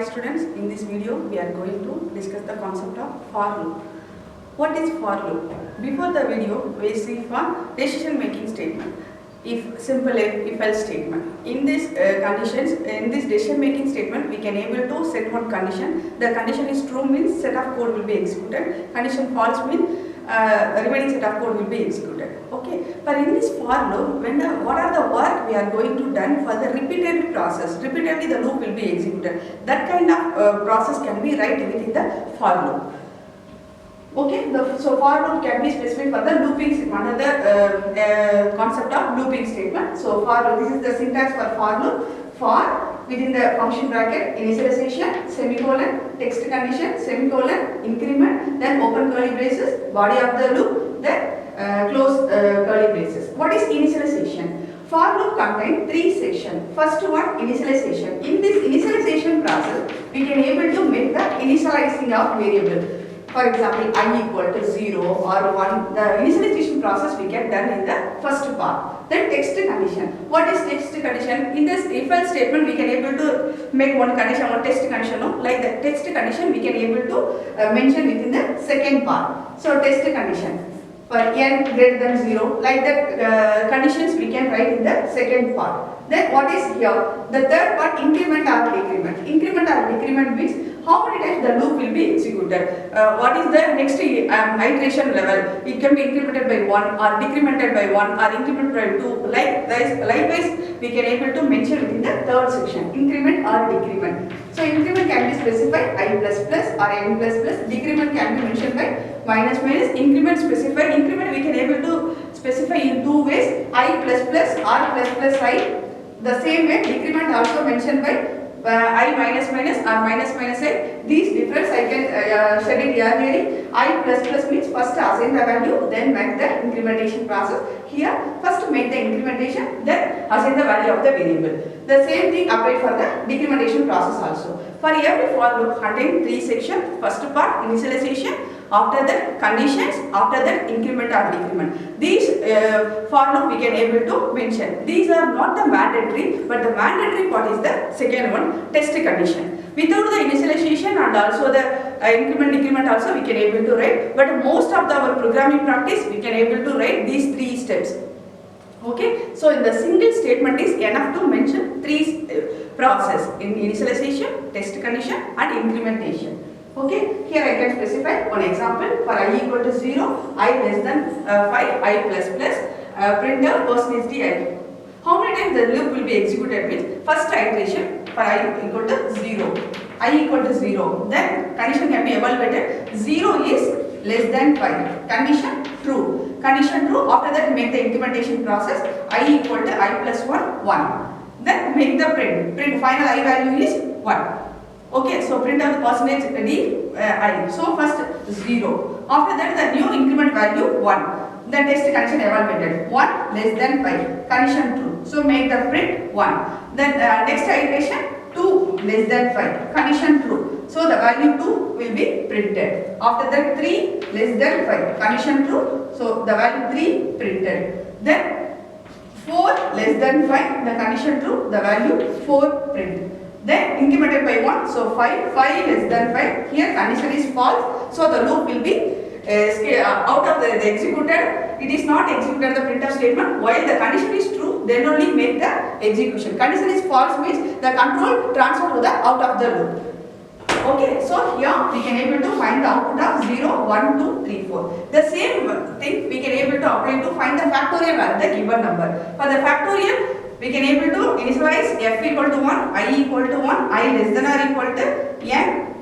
students, in this video we are going to discuss the concept of for loop. What is for loop? Before the video we see for decision making statement. If simple if else statement. In this conditions, in this decision making statement we can able to set one condition. The condition is true means set of code will be executed. Condition false means remaining set of code will be executed. Okay, but in this for loop, what are the work we are going to done for the repeated process? Repeatedly the loop will be executed. That kind of process can be written within the for loop. Okay, so for loop can be specific for the looping, another concept of looping statement. So for loop, this is the syntax for loop. For within the function bracket, initialization, semicolon, text condition, semicolon, increment, then open curly braces, body of the loop, then close curly braces. What is initialization? For loop contains three sections. First one, initialization. In this initialization process, we can able to make the initializing of variable. For example, I equal to 0 or 1. The initialization process we get done in the first part. Then text condition. What is text condition? In this if else statement we can able to make one condition, one text condition. No? Like the text condition we can able to mention within the second part. So text condition. For n greater than 0, like that conditions we can write in the second part. Then what is here? The third part, increment or decrement. Increment or decrement means how many times the loop will be executed. What is the next iteration level? It can be incremented by 1 or decremented by 1 or incremented by 2. Likewise, we can able to mention within the third section, increment or decrement. So increment can be specified I++ or n++. Decrement can be mentioned by minus. Increment specified. Increment we can able to specify in two ways, I++ or ++I. The same way decrement also mentioned by I minus or minus I. These difference I can shed it earlier. I++ means first assign the value, then make the incrementation process. Here first make the incrementation, then assign the value of the variable. The same thing applied for the decrementation process also. For every for loop contain three sections. First part initialization, after that conditions, after that increment or decrement. These for loop we can able to mention. These are not the mandatory, but the mandatory part is the second one, test condition. Without the initialization and also the increment decrement also we can able to write, but most of our programming practice we can able to write these three steps. Okay, so in the single statement is enough to mention three process in initialization, test condition and incrementation. Okay, here I can specify one example. For I equal to 0, I less than 5, I++, print out %d I. How many times the loop will be executed means first iteration for I equal to 0. I equal to 0. Then condition can be evaluated. 0 is less than 5. Condition true. Condition true. After that make the implementation process. I equal to I+1, 1. Then make the print. Print final I value is 1. Okay, so print out the %d I. So first 0. After that the new increment value 1. Then test condition evaluated. 1 less than 5. Condition true. So make the print 1. Then next iteration 2 less than 5. Condition true. So the value 2 will be printed. After that 3 less than 5. Condition true. So the value 3 printed. Then 4 less than 5. The condition true. The value 4 printed. Then incremented by 1, so 5 less than 5, here condition is false, so the loop will be out of the executed, it is not executed the printf statement, while the condition is true, then only make the execution. Condition is false means the control transfer to the out of the loop. Okay, so here we can able to find the output of 0, 1, 2, 3, 4. The same thing we can able to apply to find the factorial of the given number. For the factorial, we can able to initialize f equal to 1, I equal to 1, I less than or equal to n.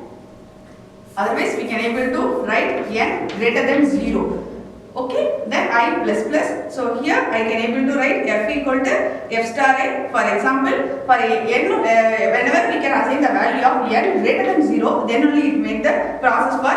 Otherwise, we can able to write n greater than 0. Okay, then I++. So here I can able to write f equal to f star I. For example, for n, whenever we can assign the value of n greater than 0, then only it make the process for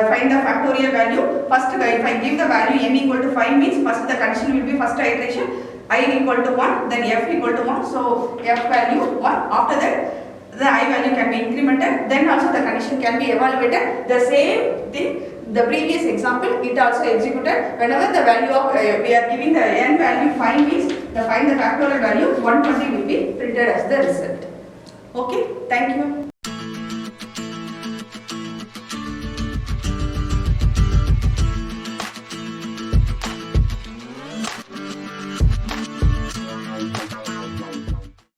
find the factorial value. First, if I give the value n equal to 5 means first the condition will be first iteration. I equal to 1, then f equal to 1, so f value 1. After that, the I value can be incremented, then also the condition can be evaluated. The same thing, the previous example, it also executed. Whenever the value of, we are giving the n value 5 means, find the factorial value 120 will be printed as the result. Okay, thank you.